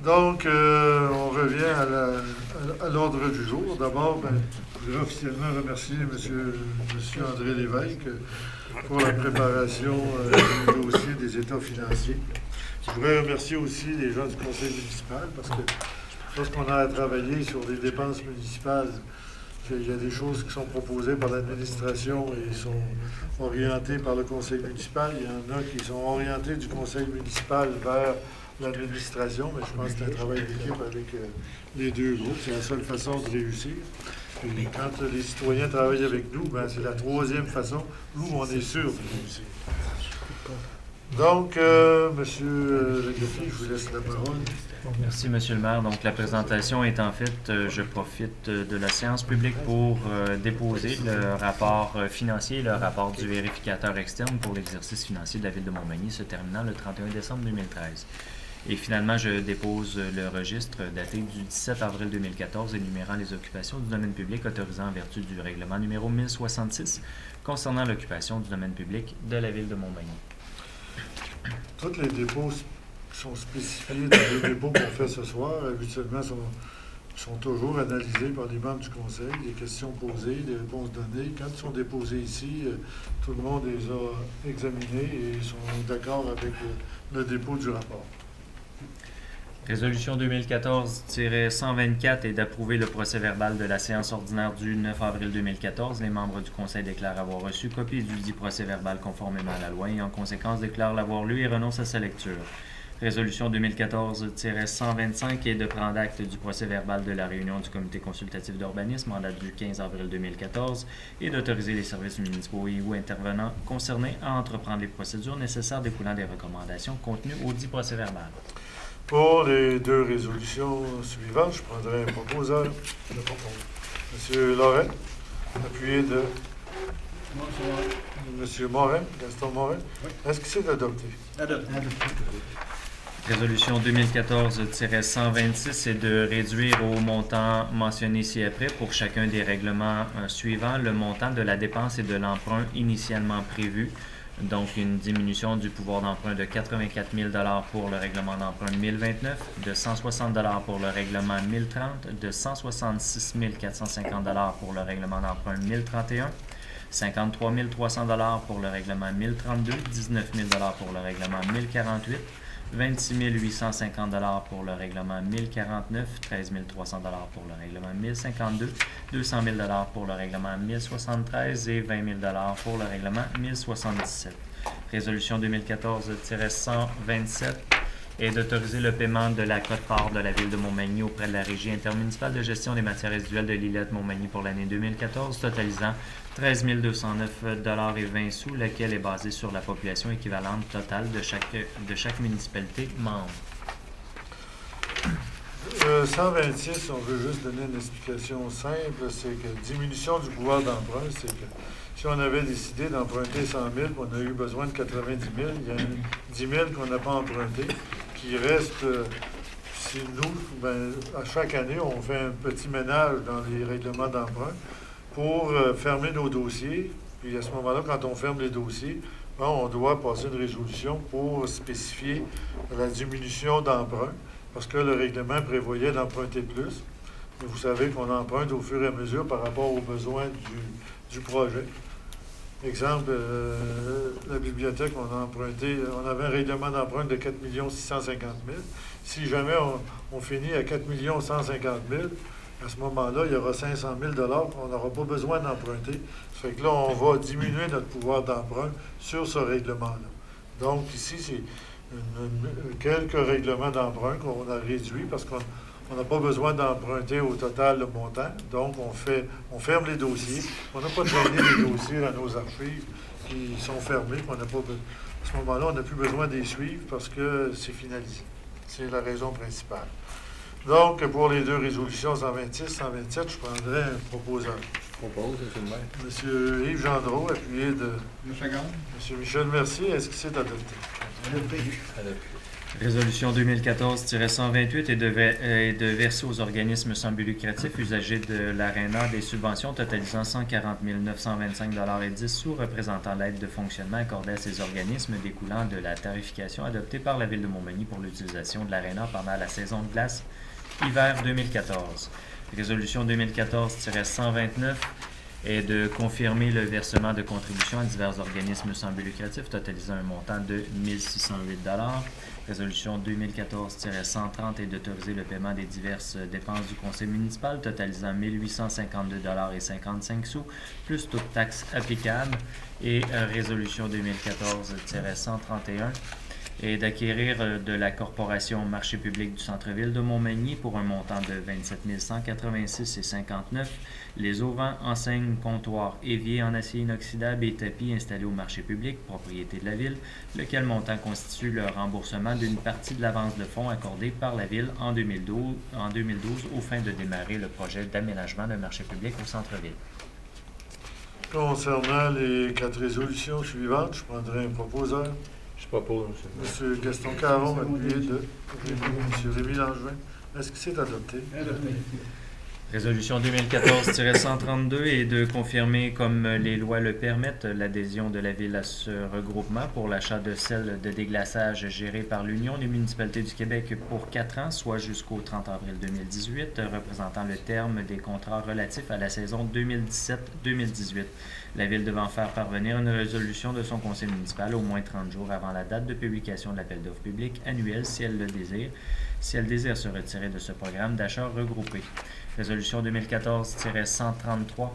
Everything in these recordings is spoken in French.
Donc, on revient à l'ordre du jour. D'abord, je voudrais officiellement remercier M. André Lévesque pour la préparation du dossier des états financiers. Je voudrais remercier aussi les gens du conseil municipal parce que lorsqu'on a à travailler sur des dépenses municipales, il y a des choses qui sont proposées par l'administration et sont orientées par le conseil municipal. Il y en a qui sont orientées du conseil municipal vers l'administration, mais je pense que c'est un travail d'équipe avec les deux groupes. C'est la seule façon de réussir. Et quand les citoyens travaillent avec nous, c'est la troisième façon où on est sûr de réussir. Donc, M. Legacy, je vous laisse la parole. Merci, M. le maire. Donc, la présentation est en fait, je profite de la séance publique pour déposer le rapport financier, le rapport du vérificateur externe pour l'exercice financier de la Ville de Montmagny se terminant le 31 décembre 2013. Et finalement, je dépose le registre daté du 17 avril 2014 énumérant les occupations du domaine public autorisant en vertu du règlement numéro 1066 concernant l'occupation du domaine public de la Ville de Montmagny. Tous les dépôts sont spécifiés dans les dépôts qu'on fait ce soir. Habituellement, sont toujours analysés par les membres du conseil, des questions posées, des réponses données. Quand ils sont déposés ici, tout le monde les a examinés et sont d'accord avec le dépôt du rapport. Résolution 2014-124 est d'approuver le procès-verbal de la séance ordinaire du 9 avril 2014. Les membres du Conseil déclarent avoir reçu copie du dit procès-verbal conformément à la loi et en conséquence déclarent l'avoir lu et renoncent à sa lecture. Résolution 2014-125 est de prendre acte du procès-verbal de la réunion du Comité consultatif d'urbanisme en date du 15 avril 2014 et d'autoriser les services municipaux et ou intervenants concernés à entreprendre les procédures nécessaires découlant des recommandations contenues au dit procès-verbal. Pour les deux résolutions suivantes, je prendrai un proposeur. Je propose. M. Lorrain, appuyé de M. Morin, Gaston Morin. Oui. Est-ce que c'est adopté? Adopté. Résolution 2014-126 est de réduire au montant mentionné ci-après pour chacun des règlements suivants le montant de la dépense et de l'emprunt initialement prévu. Donc, une diminution du pouvoir d'emprunt de 84 000 pour le règlement d'emprunt 1029, de 160 pour le règlement 1030, de 166 450 pour le règlement d'emprunt 1031, 53 300 pour le règlement 1032, 19 000 pour le règlement 1048, 26 850 pour le règlement 1049, 13 300 pour le règlement 1052, 200 000 pour le règlement 1073 et 20 000 pour le règlement 1077. Résolution 2014-127 est d'autoriser le paiement de la quote-part de la Ville de Montmagny auprès de la Régie intermunicipale de gestion des matières résiduelles de l'îlette Montmagny pour l'année 2014, totalisant 13 209 et 20 sous, laquelle est basée sur la population équivalente totale de chaque municipalité membre. 126, on veut juste donner une explication simple, c'est que diminution du pouvoir d'emprunt, c'est que si on avait décidé d'emprunter 100 000, on a eu besoin de 90 000, il y a 10 000 qu'on n'a pas emprunté, qui reste, si nous, à chaque année, on fait un petit ménage dans les règlements d'emprunt pour fermer nos dossiers. Puis à ce moment-là, quand on ferme les dossiers, on doit passer une résolution pour spécifier la diminution d'emprunt, parce que le règlement prévoyait d'emprunter plus. Et vous savez qu'on emprunte au fur et à mesure par rapport aux besoins du projet. Exemple, la bibliothèque, on avait un règlement d'emprunt de 4 650 000. Si jamais on finit à 4 150 000, à ce moment-là, il y aura 500 000 on n'aura pas besoin d'emprunter. Ça fait que là, on va diminuer notre pouvoir d'emprunt sur ce règlement-là. Donc, ici, c'est quelques règlements d'emprunt qu'on a réduits parce qu'on n'a pas besoin d'emprunter au total le montant. Donc, on ferme les dossiers. On n'a pas drainé les dossiers dans nos archives qui sont fermés. À ce moment-là, on n'a plus besoin de les suivre parce que c'est finalisé. C'est la raison principale. Donc, pour les deux résolutions 126, 127, je prendrai un proposeur. Je propose, M. le maire. M. Yves Gendreau, appuyé de Une seconde. M. Michel Mercier. Est-ce que c'est adopté? Adopté. Résolution 2014-128 est de verser aux organismes sans but lucratif usagers de l'ARENA des subventions totalisant 140 925,10 $ représentant l'aide de fonctionnement accordée à ces organismes découlant de la tarification adoptée par la Ville de Montmagny pour l'utilisation de l'ARENA pendant la saison de glace hiver 2014. Résolution 2014-129 est de confirmer le versement de contributions à divers organismes sans but lucratif totalisant un montant de 1 608 $. Résolution 2014-130 est d'autoriser le paiement des diverses dépenses du conseil municipal totalisant 1 852,55 $, plus toute taxe applicable. Et résolution 2014-131 est d'acquérir de la Corporation Marché public du centre-ville de Montmagny pour un montant de 27 186,59 $ les auvents, enseignes, comptoirs, éviers en acier inoxydable et tapis installés au marché public, propriété de la Ville, lequel montant constitue le remboursement d'une partie de l'avance de fonds accordée par la Ville en 2012 aux fins de démarrer le projet d'aménagement d'un marché public au centre-ville. Concernant les 4 résolutions suivantes, je prendrai un proposeur. Je propose, monsieur. M. Gaston Caron, appuyé de M. Rémy Langevin. Est-ce que c'est adopté? Adopté. Résolution 2014-132 est de confirmer, comme les lois le permettent, l'adhésion de la Ville à ce regroupement pour l'achat de sels de déglaçage gérés par l'Union des municipalités du Québec pour 4 ans, soit jusqu'au 30 avril 2018, représentant le terme des contrats relatifs à la saison 2017-2018. La Ville devant faire parvenir une résolution de son conseil municipal au moins 30 jours avant la date de publication de l'appel d'offres public annuel si elle le désire, si elle désire se retirer de ce programme d'achat regroupé. Résolution 2014-133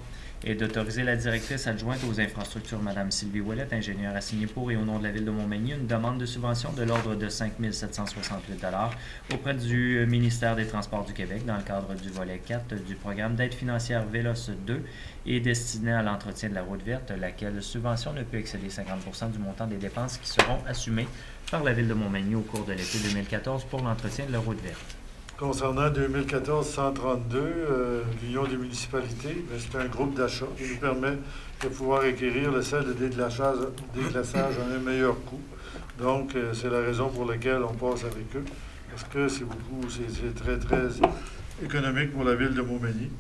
est d'autoriser la directrice adjointe aux infrastructures, Mme Sylvie Ouellette, ingénieure assignée pour et au nom de la Ville de Montmagny, une demande de subvention de l'ordre de 5 768 $ auprès du ministère des Transports du Québec dans le cadre du volet 4 du programme d'aide financière VELOS 2 et destinée à l'entretien de la route verte, laquelle subvention ne peut excéder 50 % du montant des dépenses qui seront assumées par la Ville de Montmagny au cours de l'été 2014 pour l'entretien de la route verte. Concernant 2014-132, l'Union des municipalités, c'est un groupe d'achat qui nous permet de pouvoir acquérir le sel de déglaçage à un meilleur coût. Donc, c'est la raison pour laquelle on passe avec eux, parce que c'est très, très économique pour la Ville de Montmagny.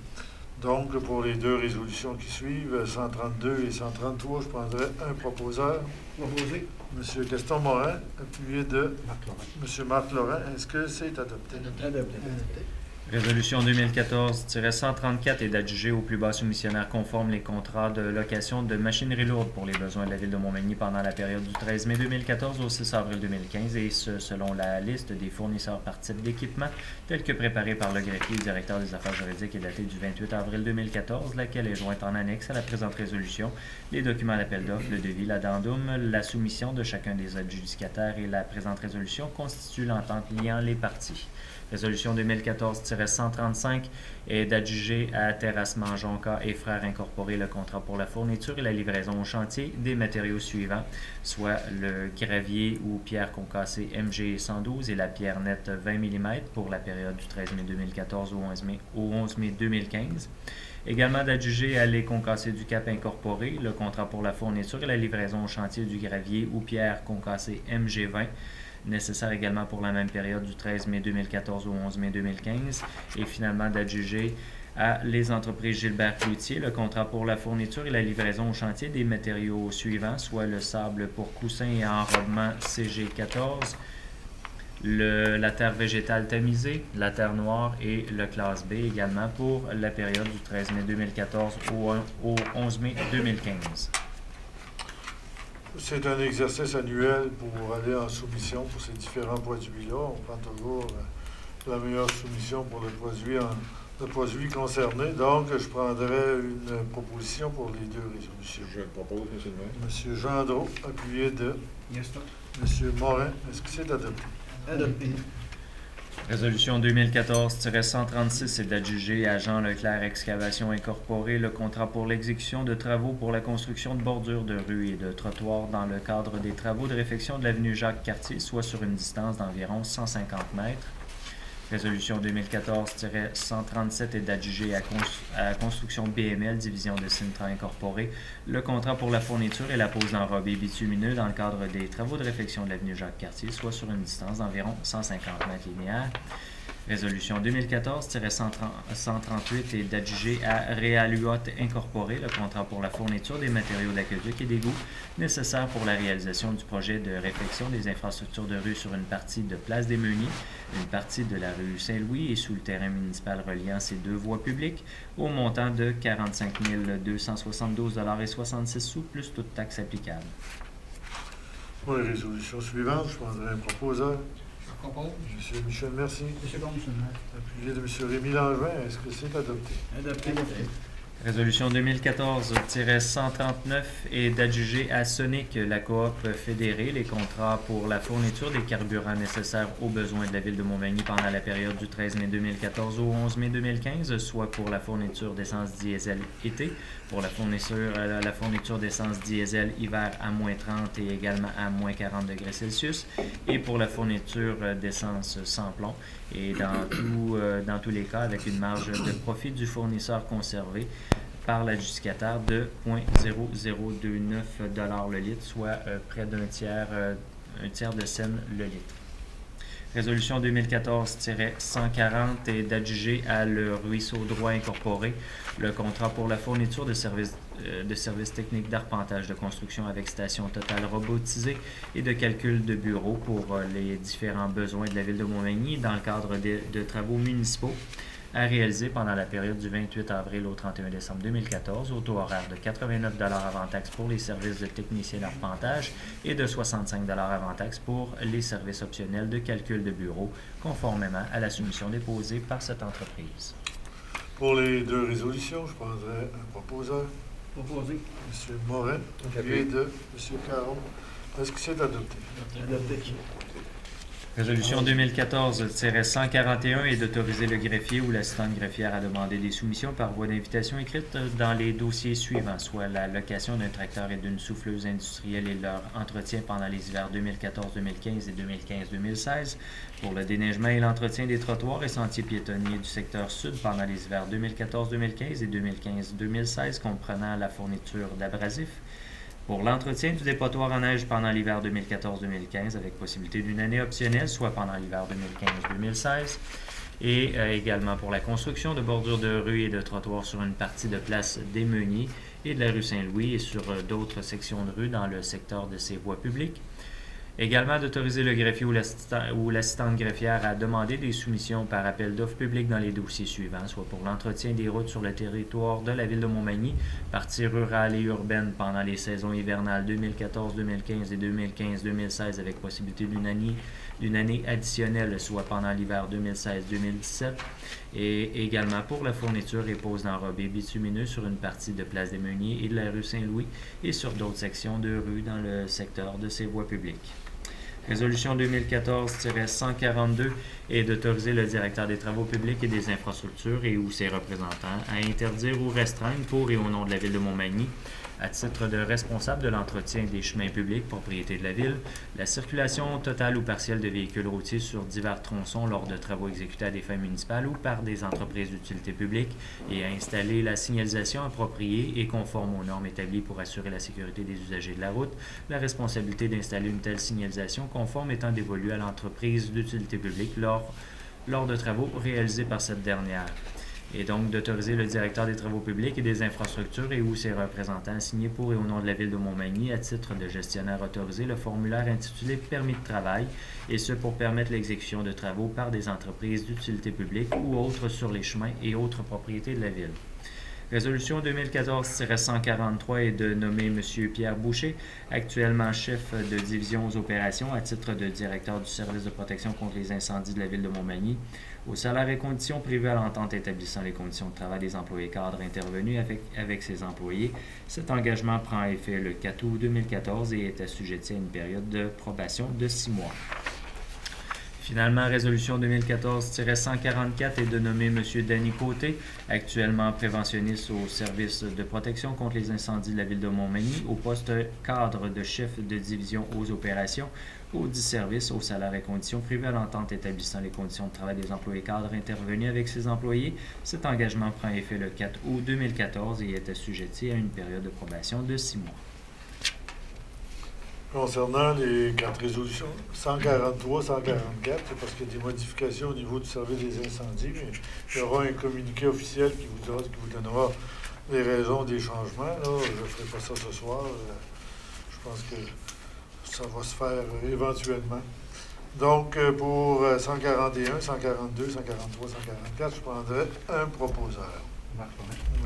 Donc, pour les 2 résolutions qui suivent, 132 et 133, je prendrai un proposeur. Proposé. M. Gaston Morin, appuyé de Marc Laurent. M. Marc Laurent. Est-ce que c'est adopté? Adopté. Résolution 2014-134 est d'adjuger au plus bas soumissionnaire conforme les contrats de location de machinerie lourde pour les besoins de la Ville de Montmagny pendant la période du 13 mai 2014 au 6 avril 2015 et ce, selon la liste des fournisseurs par type d'équipement telle que préparée par le greffier et directeur des affaires juridiques et datée du 28 avril 2014, laquelle est jointe en annexe à la présente résolution, les documents d'appel d'offres, le devis, l'addendum, la soumission de chacun des adjudicataires et la présente résolution constituent l'entente liant les parties. Résolution 2014-135 est d'adjuger à Terrassement Jonca et Frères Incorporés le contrat pour la fourniture et la livraison au chantier des matériaux suivants, soit le gravier ou pierre concassée MG 112 et la pierre nette 20 mm pour la période du 13 mai 2014 au 11 mai 2015. Également d'adjuger à Les Concassés du Cap Incorporé le contrat pour la fourniture et la livraison au chantier du gravier ou pierre concassée MG 20, nécessaire également pour la même période du 13 mai 2014 au 11 mai 2015. Et finalement d'adjuger à les entreprises Gilbert Cloutier le contrat pour la fourniture et la livraison au chantier des matériaux suivants, soit le sable pour coussins et enrobement CG14, la terre végétale tamisée, la terre noire et le classe B également pour la période du 13 mai 2014 au 11 mai 2015. C'est un exercice annuel pour aller en soumission pour ces différents produits-là. On prend toujours la meilleure soumission pour le produit concerné. Donc, je prendrai une proposition pour les 2 résolutions. Je propose, M. le maire. M. Gendreau, appuyé de Gaston. M. Morin. Est-ce que c'est adopté? Adopté. Résolution 2014-136 est d'adjuger à Jean Leclerc Excavation Incorporée le contrat pour l'exécution de travaux pour la construction de bordures de rues et de trottoirs dans le cadre des travaux de réfection de l'avenue Jacques-Cartier, soit sur une distance d'environ 150 mètres. Résolution 2014-137 est d'adjuger à Construction BML, division de Sintra Incorporée, le contrat pour la fourniture et la pose d'enrobés bitumineux dans le cadre des travaux de réfection de l'avenue Jacques-Cartier, soit sur une distance d'environ 150 mètres linéaires. Résolution 2014-138 est d'adjuger à Realuot Incorporé le contrat pour la fourniture des matériaux d'aqueduc et d'égouts nécessaires pour la réalisation du projet de réfection des infrastructures de rue sur une partie de Place des Meuniers, une partie de la rue Saint-Louis et sous le terrain municipal reliant ces deux voies publiques, au montant de 45 272,66 plus toute taxe applicable. Pour les résolutions suivantes, je prendrai un proposeur. Propose. M. Michel, merci. Monsieur Bon, monsieur le maire. Appuyé de M. Rémy Langevin, est-ce que c'est adopté? Adopté. Résolution 2014-139 est d'adjuger à Sonic, la coop fédérée, les contrats pour la fourniture des carburants nécessaires aux besoins de la ville de Montmagny pendant la période du 13 mai 2014 au 11 mai 2015, soit pour la fourniture d'essence diesel été, pour la fourniture d'essence diesel hiver à moins 30 et également à moins 40 degrés Celsius, et pour la fourniture d'essence sans plomb, et dans tous les cas avec une marge de profit du fournisseur conservée par l'adjudicataire de 0,0029 $ le litre, soit près d'un tiers de scène le litre. Résolution 2014-140 est d'adjuger à Le Ruisseau Droit Incorporé le contrat pour la fourniture de services techniques d'arpentage de construction avec station totale robotisée et de calcul de bureaux pour les différents besoins de la ville de Montmagny dans le cadre de travaux municipaux à réaliser pendant la période du 28 avril au 31 décembre 2014 au taux horaire de 89 $ avant taxe pour les services de technicien d'arpentage et de 65 $ avant taxe pour les services optionnels de calcul de bureau, conformément à la soumission déposée par cette entreprise. Pour les deux résolutions, je prendrai un proposeur. Proposé. M. Morin, appuyé de M. Caron. Est-ce que c'est adopté? Adopté. Résolution 2014-141 est d'autoriser le greffier ou l'assistante greffière à demander des soumissions par voie d'invitation écrite dans les dossiers suivants, soit la location d'un tracteur et d'une souffleuse industrielle et leur entretien pendant les hivers 2014-2015 et 2015-2016, pour le déneigement et l'entretien des trottoirs et sentiers piétonniers du secteur sud pendant les hivers 2014-2015 et 2015-2016, comprenant la fourniture d'abrasifs, pour l'entretien du dépotoir en neige pendant l'hiver 2014-2015 avec possibilité d'une année optionnelle, soit pendant l'hiver 2015-2016, et également pour la construction de bordures de rues et de trottoirs sur une partie de place des Meuniers et de la rue Saint-Louis et sur d'autres sections de rue dans le secteur de ces voies publiques. Également d'autoriser le greffier ou l'assistante greffière à demander des soumissions par appel d'offres publiques dans les dossiers suivants, soit pour l'entretien des routes sur le territoire de la ville de Montmagny, parties rurales et urbaines pendant les saisons hivernales 2014-2015 et 2015-2016 avec possibilité d'une année additionnelle, soit pendant l'hiver 2016-2017, et également pour la fourniture et pose d'enrobés bitumineux sur une partie de Place des Meuniers et de la rue Saint-Louis et sur d'autres sections de rue dans le secteur de ces voies publiques. Résolution 2014-142 est d'autoriser le directeur des travaux publics et des infrastructures et ou ses représentants à interdire ou restreindre pour et au nom de la ville de Montmagny, à titre de responsable de l'entretien des chemins publics, propriété de la ville, la circulation totale ou partielle de véhicules routiers sur divers tronçons lors de travaux exécutés à des fins municipales ou par des entreprises d'utilité publique et à installer la signalisation appropriée et conforme aux normes établies pour assurer la sécurité des usagers de la route, la responsabilité d'installer une telle signalisation conforme étant dévolue à l'entreprise d'utilité publique lors de travaux réalisés par cette dernière. Et donc d'autoriser le directeur des travaux publics et des infrastructures et ou ses représentants à signer pour et au nom de la ville de Montmagny à titre de gestionnaire autorisé le formulaire intitulé « Permis de travail » et ce pour permettre l'exécution de travaux par des entreprises d'utilité publique ou autres sur les chemins et autres propriétés de la ville. Résolution 2014-143 est de nommer M. Pierre Boucher, actuellement chef de division aux opérations à titre de directeur du service de protection contre les incendies de la ville de Montmagny, au salaire et conditions prévues à l'entente établissant les conditions de travail des employés cadres intervenus avec ses employés. Cet engagement prend effet le 4 août 2014 et est assujetti à une période de probation de 6 mois. Finalement, résolution 2014-144 est de nommer M. Danny Côté, actuellement préventionniste au service de protection contre les incendies de la ville de Montmagny, au poste cadre de chef de division aux opérations, au dit service, au salaire et conditions prévues à l'entente établissant les conditions de travail des employés cadres intervenus avec ses employés. Cet engagement prend effet le 4 août 2014 et est assujetti à une période de probation de 6 mois. Concernant les 4 résolutions, 143, 144, c'est parce qu'il y a des modifications au niveau du service des incendies, mais il y aura un communiqué officiel qui vous donnera les raisons des changements. Là. Je ne ferai pas ça ce soir. Je pense que ça va se faire éventuellement. Donc, pour 141, 142, 143, 144, je prendrai un proposeur. Marc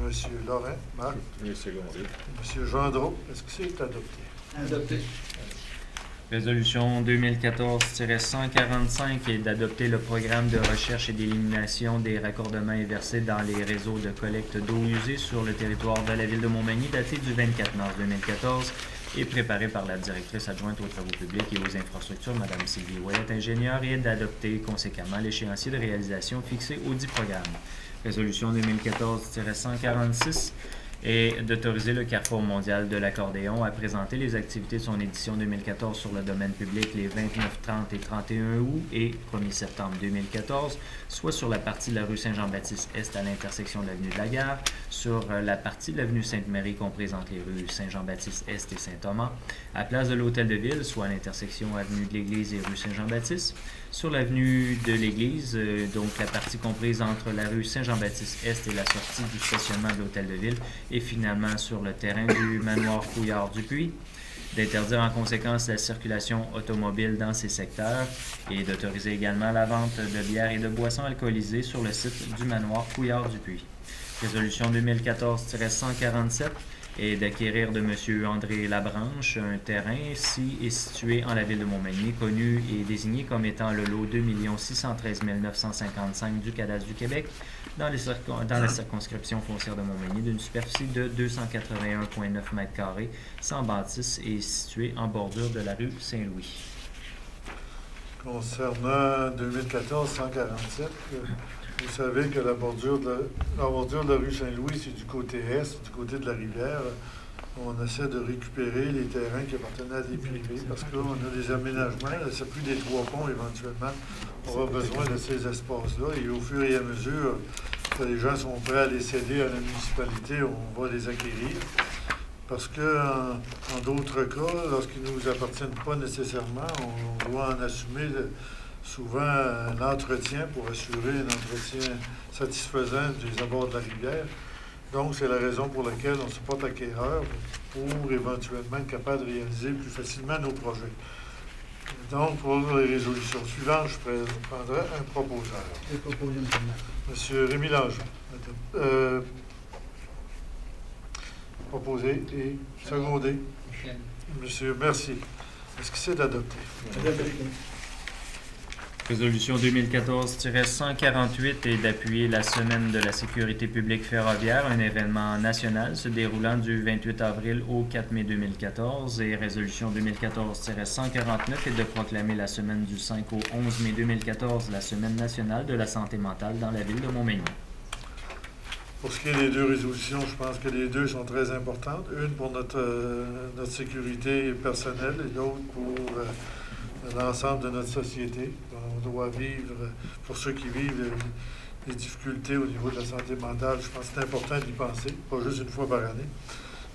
Monsieur Laurent, Marc. Oui, secondé. Monsieur Gendreau, est-ce que c'est adopté? Adopté. Résolution 2014-145 est d'adopter le programme de recherche et d'élimination des raccordements inversés dans les réseaux de collecte d'eau usée sur le territoire de la ville de Montmagny, daté du 24 mars 2014 et préparé par la directrice adjointe aux travaux publics et aux infrastructures, Mme Sylvie Ouellet, ingénieure, et d'adopter conséquemment l'échéancier de réalisation fixé au dit programme. Résolution 2014-146 et d'autoriser le Carrefour mondial de l'accordéon à présenter les activités de son édition 2014 sur le domaine public les 29, 30 et 31 août et 1er septembre 2014, soit sur la partie de la rue Saint-Jean-Baptiste-Est à l'intersection de l'avenue de la Gare, sur la partie de l'avenue Sainte-Marie comprise entre les rues Saint-Jean-Baptiste-Est et Saint-Thomas, à place de l'Hôtel de Ville, soit à l'intersection avenue de l'Église et rue Saint-Jean-Baptiste, sur l'avenue de l'Église, donc la partie comprise entre la rue Saint-Jean-Baptiste-Est et la sortie du stationnement de l'Hôtel de Ville, et finalement sur le terrain du manoir Couillard-Dupuis, d'interdire en conséquence la circulation automobile dans ces secteurs et d'autoriser également la vente de bières et de boissons alcoolisées sur le site du manoir Couillard-Dupuis. Résolution 2014-147 et d'acquérir de M. André Labranche un terrain situé en la ville de Montmagny, connu et désigné comme étant le lot 2 613 955 du cadastre du Québec, dans la circonscription foncière de Montmagny, d'une superficie de 281,9 m², sans bâtisse et situé en bordure de la rue Saint-Louis. Concernant 2014-147, vous savez que la bordure de la rue Saint-Louis, c'est du côté est, du côté de la rivière. On essaie de récupérer les terrains qui appartenaient à des privés parce qu'on a des aménagements. Le circuit des Trois Ponts, éventuellement, aura besoin de ces espaces-là. Et au fur et à mesure que les gens sont prêts à les céder à la municipalité, on va les acquérir. Parce qu'en d'autres cas, lorsqu'ils ne nous appartiennent pas nécessairement, on doit en assumer souvent l'entretien pour assurer un entretien satisfaisant des abords de la rivière. Donc, c'est la raison pour laquelle on se porte acquéreur pour éventuellement être capable de réaliser plus facilement nos projets. Donc, pour les résolutions suivantes, je prendrai un proposeur. Je propose une première. Monsieur Rémy Langevin. Proposé et secondé. Michel. Monsieur, merci. Est-ce que c'est adopté? Adopté. Résolution 2014-148 est d'appuyer la Semaine de la sécurité publique ferroviaire, un événement national se déroulant du 28 avril au 4 mai 2014. Et résolution 2014-149 est de proclamer la semaine du 5 au 11 mai 2014 la Semaine nationale de la santé mentale dans la ville de Montmagny. Pour ce qui est des deux résolutions, je pense que les deux sont très importantes. Une pour notre sécurité personnelle et l'autre pour l'ensemble de notre société. On doit vivre, pour ceux qui vivent les difficultés au niveau de la santé mentale, je pense que c'est important d'y penser, pas juste une fois par année.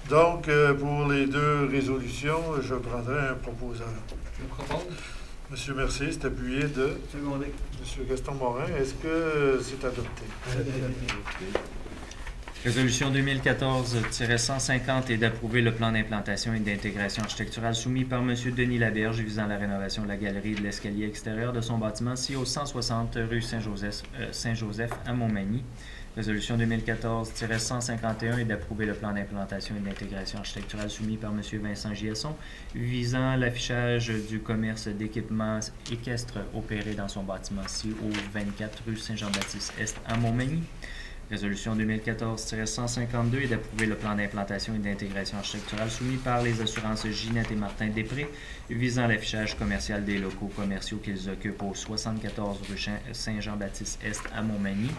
Donc, pour les deux résolutions, je prendrai un proposeur. Je propose. Monsieur Mercier, c'est appuyé de Secondé. Monsieur Gaston Morin. Est-ce que c'est adopté? Résolution 2014-150 est d'approuver le plan d'implantation et d'intégration architecturale soumis par M. Denis Laberge visant la rénovation de la galerie de l'escalier extérieur de son bâtiment situé au 160 rue Saint-Joseph à Montmagny. Résolution 2014-151 est d'approuver le plan d'implantation et d'intégration architecturale soumis par M. Vincent Giasson visant l'affichage du commerce d'équipements équestres opéré dans son bâtiment situé au 24 rue Saint-Jean-Baptiste-Est à Montmagny. Résolution 2014-152 est d'approuver le plan d'implantation et d'intégration architecturale soumis par les assurances Ginette et Martin Després visant l'affichage commercial des locaux commerciaux qu'ils occupent au 74 rue Saint-Jean-Baptiste-Est à Montmagny.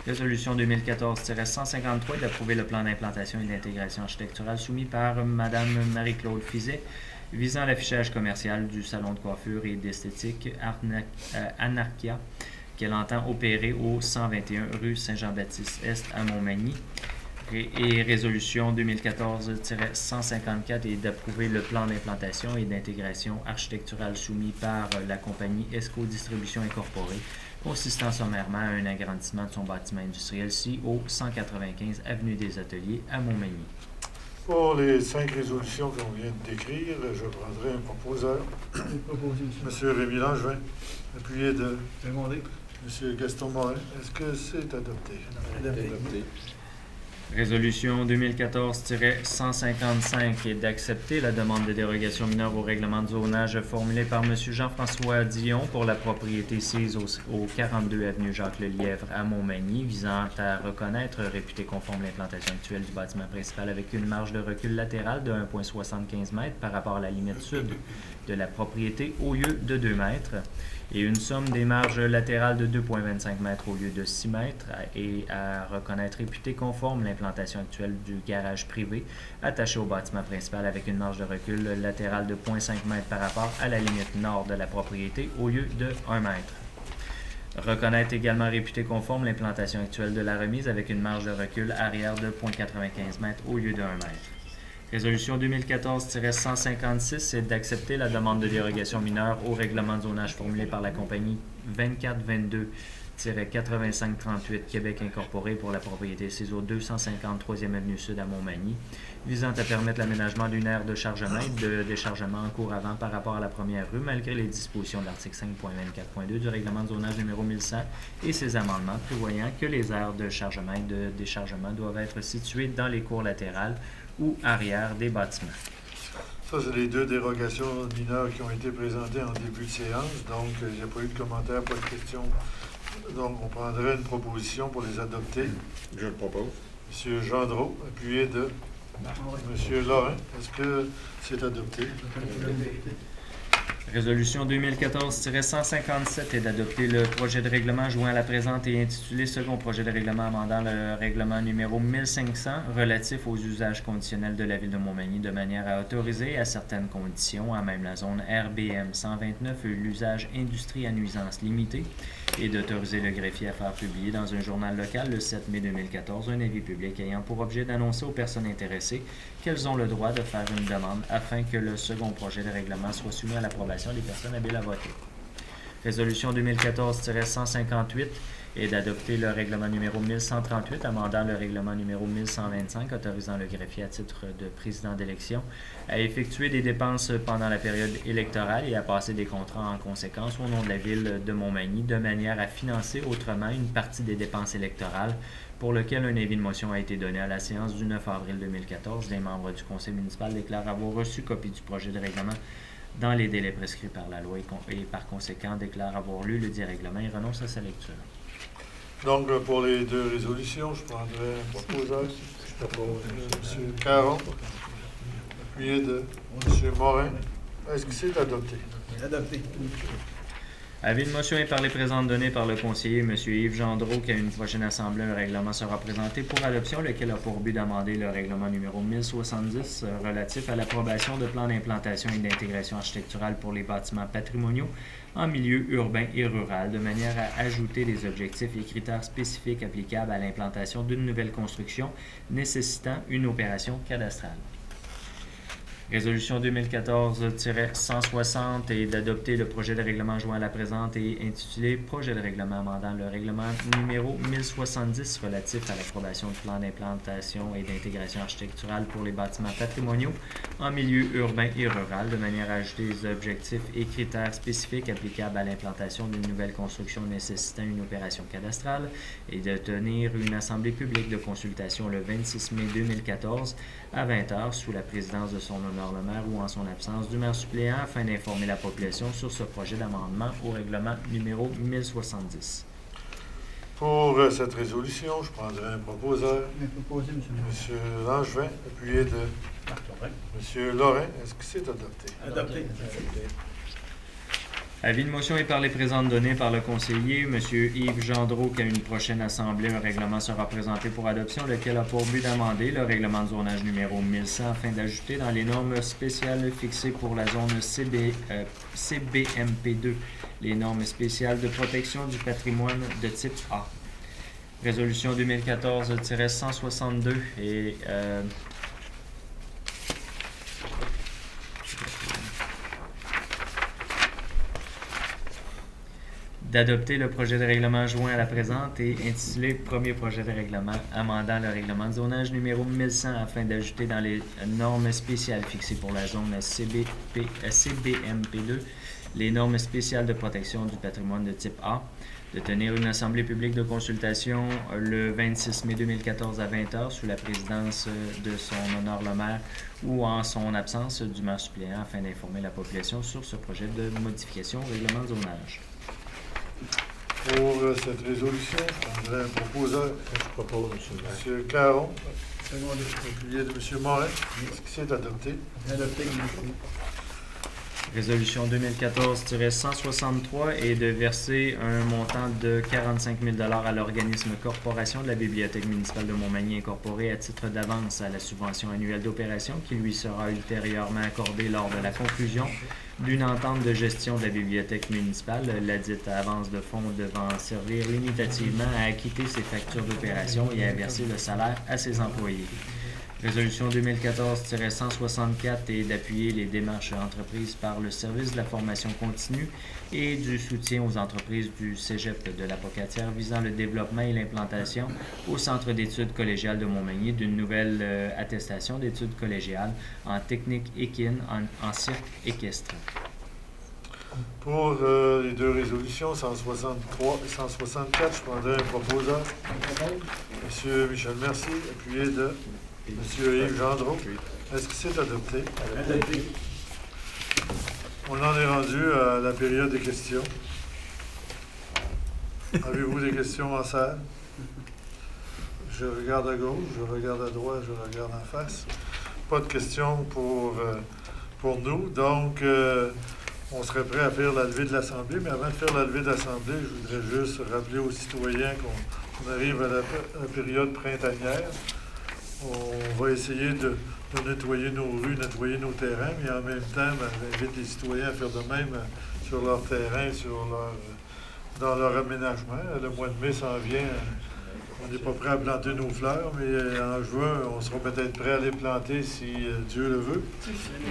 Résolution 2014-153 est d'approuver le plan d'implantation et d'intégration architecturale soumis par Mme Marie-Claude Fizet visant l'affichage commercial du salon de coiffure et d'esthétique Anarchia qu'elle entend opérer au 121 rue Saint-Jean-Baptiste-Est à Montmagny. Et résolution 2014-154 est d'approuver le plan d'implantation et d'intégration architecturale soumis par la compagnie ESCO Distribution Incorporée, consistant sommairement à un agrandissement de son bâtiment industriel au 195 avenue des Ateliers à Montmagny. Pour les 5 résolutions qu'on vient de décrire, je prendrai un proposeur. Monsieur Rémy Langevin, appuyé de Monsieur Gaston Morin. Est-ce que c'est adopté? Adopté. Résolution 2014-155 est d'accepter la demande de dérogation mineure au règlement de zonage formulée par M. Jean-François Dion pour la propriété sise au 42 avenue Jacques-Lelièvre à Montmagny, visant à reconnaître réputé conforme l'implantation actuelle du bâtiment principal avec une marge de recul latérale de 1,75 m par rapport à la limite sud de la propriété au lieu de 2 mètres et une somme des marges latérales de 2,25 m au lieu de 6 m et à reconnaître réputé conforme l'implantation actuelle du garage privé attaché au bâtiment principal avec une marge de recul latérale de 0,5 m par rapport à la limite nord de la propriété au lieu de 1 m. Reconnaître également réputé conforme l'implantation actuelle de la remise avec une marge de recul arrière de 0,95 m au lieu de 1 m. Résolution 2014-156 est d'accepter la demande de dérogation mineure au règlement de zonage formulé par la compagnie 2422-8538 Québec Incorporé pour la propriété CISO 250 3e Avenue Sud à Montmagny, visant à permettre l'aménagement d'une aire de chargement et de déchargement en cours avant par rapport à la première rue, malgré les dispositions de l'article 5.24.2 du règlement de zonage numéro 1100 et ses amendements prévoyant que les aires de chargement et de déchargement doivent être situées dans les cours latérales ou arrière des bâtiments. Ça, c'est les 2 dérogations mineures qui ont été présentées en début de séance. Donc, il n'y a pas eu de commentaires, pas de questions. Donc, on prendrait une proposition pour les adopter. Je le propose. M. Gendreau, appuyé de M. Lorrain. Est-ce que c'est adopté? Résolution 2014-157 est d'adopter le projet de règlement joint à la présente et intitulé Second projet de règlement amendant le règlement numéro 1500 relatif aux usages conditionnels de la ville de Montmagny de manière à autoriser à certaines conditions, à même la zone RBM 129, l'usage industrie à nuisance limitée et d'autoriser le greffier à faire publier dans un journal local le 7 mai 2014 un avis public ayant pour objet d'annoncer aux personnes intéressées qu'elles ont le droit de faire une demande afin que le second projet de règlement soit soumis à l'approbation des personnes habiles à voter. Résolution 2014-158 est d'adopter le règlement numéro 1138 amendant le règlement numéro 1125 autorisant le greffier à titre de président d'élection à effectuer des dépenses pendant la période électorale et à passer des contrats en conséquence au nom de la ville de Montmagny de manière à financer autrement une partie des dépenses électorales pour lequel un avis de motion a été donné à la séance du 9 avril 2014. Les membres du conseil municipal déclarent avoir reçu copie du projet de règlement dans les délais prescrits par la loi et par conséquent déclare avoir lu le dit règlement et renonce à sa lecture. Donc, pour les 2 résolutions, je prendrai un proposeur. M. Caron, appuyé de M. Morin. Est-ce que c'est adopté? Adopté. Avis de motion est par les présentes données par le conseiller M. Yves Gendreau qu'à une prochaine assemblée, un règlement sera présenté pour adoption, lequel a pour but d'amender le règlement numéro 1070 relatif à l'approbation de plans d'implantation et d'intégration architecturale pour les bâtiments patrimoniaux en milieu urbain et rural, de manière à ajouter des objectifs et critères spécifiques applicables à l'implantation d'une nouvelle construction nécessitant une opération cadastrale. Résolution 2014-160 est d'adopter le projet de règlement joint à la présente et intitulé Projet de règlement amendant le règlement numéro 1070 relatif à l'approbation du plan d'implantation et d'intégration architecturale pour les bâtiments patrimoniaux en milieu urbain et rural, de manière à ajouter des objectifs et critères spécifiques applicables à l'implantation d'une nouvelle construction nécessitant une opération cadastrale et de tenir une assemblée publique de consultation le 26 mai 2014 à 20h sous la présidence de son honneur le maire ou en son absence du maire suppléant afin d'informer la population sur ce projet d'amendement au règlement numéro 1070. Pour cette résolution, je prendrai un proposeur. Proposé, M. le maire. M. Langevin, appuyé de Marc Lorrain. M. Lorrain. Est-ce que c'est adopté? Adopté. Avis de motion est par les présentes données par le conseiller, M. Yves Gendreau, qu'à une prochaine assemblée, un règlement sera présenté pour adoption, lequel a pour but d'amender le règlement de zonage numéro 1100 afin d'ajouter dans les normes spéciales fixées pour la zone CBMP2 les normes spéciales de protection du patrimoine de type A. Résolution 2014-162 et d'adopter le projet de règlement joint à la présente et intitulé Premier projet de règlement amendant le règlement de zonage numéro 1100 afin d'ajouter dans les normes spéciales fixées pour la zone CBMP2 les normes spéciales de protection du patrimoine de type A, de tenir une assemblée publique de consultation le 26 mai 2014 à 20h sous la présidence de son honneur le maire ou en son absence du maire suppléant afin d'informer la population sur ce projet de modification au règlement de zonage. Pour cette résolution, je prendrai un proposeur. Je propose, M. le maire. M. Caron, Secondé. appuyé de M. Morin. Est-ce que c'est adopté? Adopté, M. le maire. Résolution 2014-163 est de verser un montant de 45 000 $ à l'organisme Corporation de la Bibliothèque municipale de Montmagny incorporée à titre d'avance à la subvention annuelle d'opération qui lui sera ultérieurement accordée lors de la conclusion d'une entente de gestion de la bibliothèque municipale, ladite avance de fonds devant servir limitativement à acquitter ses factures d'opération et à verser le salaire à ses employés. Résolution 2014-164 est d'appuyer les démarches entreprises par le service de la formation continue et du soutien aux entreprises du Cégep de la Pocatière visant le développement et l'implantation au Centre d'études collégiales de Montmagny d'une nouvelle attestation d'études collégiales en technique équine en cirque équestre. Pour les deux résolutions, 163 et 164, je prendrai un proposeur. M. Michel Mercier, appuyé de M. Yves Gendreau. Est-ce que c'est adopté? Adopté. On en est rendu à la période des questions. Avez-vous des questions en salle? Je regarde à gauche, je regarde à droite, je regarde en face. Pas de questions pour nous. Donc, on serait prêt à faire la levée de l'Assemblée. Mais avant de faire la levée de l'Assemblée, je voudrais juste rappeler aux citoyens qu'on arrive à la période printanière. On va essayer de nettoyer nos rues, nettoyer nos terrains, mais en même temps, j'invite les citoyens à faire de même sur leur terrain, dans leur aménagement. Le mois de mai s'en vient. On n'est pas prêt à planter nos fleurs, mais en juin, on sera peut-être prêt à les planter si Dieu le veut.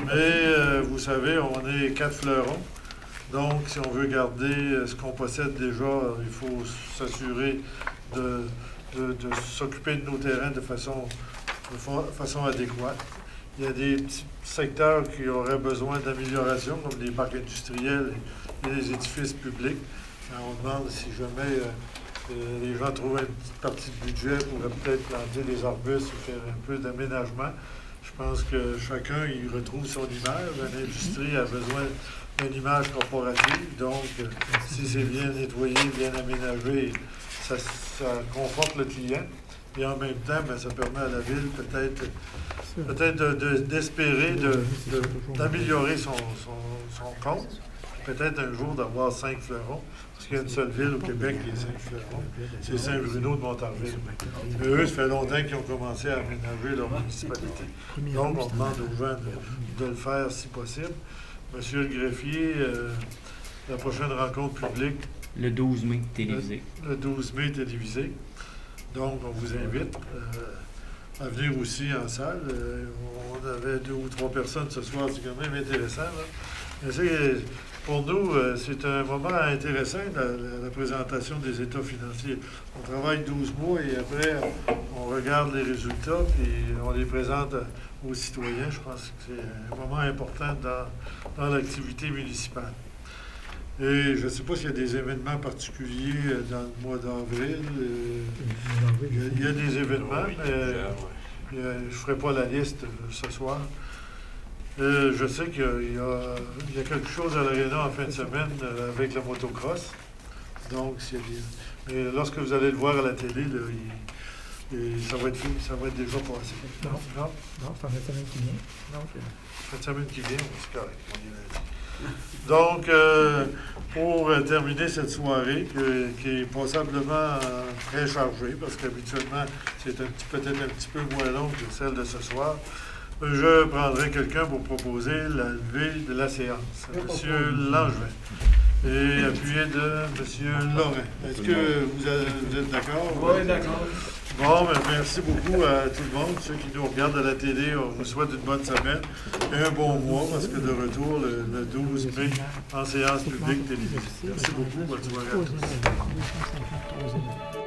Mais vous savez, on est 4 fleurons. Donc, si on veut garder ce qu'on possède déjà, il faut s'assurer de s'occuper de nos terrains de façon adéquate. Il y a des petits secteurs qui auraient besoin d'amélioration, comme les parcs industriels et les édifices publics. On demande si jamais les gens trouvent une petite partie de budget pour peut-être planter des arbustes ou faire un peu d'aménagement. Je pense que chacun y retrouve son image. L'industrie a besoin d'une image corporative. Donc, si c'est bien nettoyé, bien aménagé, ça conforte le client. Et en même temps, ça permet à la ville peut-être d'espérer d'améliorer son compte. Peut-être un jour d'avoir 5 fleurons. Parce qu'il y a une seule ville au Québec qui a 5 fleurons. C'est Saint-Bruno de Montarville. Mais eux, ça fait longtemps qu'ils ont commencé à aménager leur municipalité. Donc, on demande aux gens de le faire si possible. Monsieur le greffier, la prochaine rencontre publique. Le 12 mai, télévisé. Le 12 mai, télévisé. Donc, on vous invite à venir aussi en salle. On avait 2 ou 3 personnes ce soir, c'est quand même intéressant. Là. Mais pour nous, c'est un moment intéressant, la présentation des états financiers. On travaille 12 mois et après, on regarde les résultats et on les présente aux citoyens. Je pense que c'est un moment important dans l'activité municipale. Et je ne sais pas s'il y a des événements particuliers dans le mois d'avril. Il y a des événements, mais je ne ferai pas la liste ce soir. Je sais qu'il y a quelque chose à l'Arena en fin de semaine avec la motocross. Donc, mais lorsque vous allez le voir à la télé, là, ça va être déjà passé. Non, c'est en fin de semaine qui vient. Non, Cette semaine qui vient, c'est correct. On y lundi. Donc, pour terminer cette soirée, qui est passablement très chargée, parce qu'habituellement, c'est peut-être un petit peu moins longue que celle de ce soir, je prendrai quelqu'un pour proposer la levée de la séance. M. Langevin. Et appuyé de M. Lorrain. Est-ce que vous êtes d'accord? Oui, d'accord. Bon, ben, merci beaucoup à tout le monde. Ceux qui nous regardent à la télé, on vous souhaite une bonne semaine et un bon mois, parce que de retour le 12 mai en séance publique télévisée. Merci beaucoup. Bonne soirée à tous.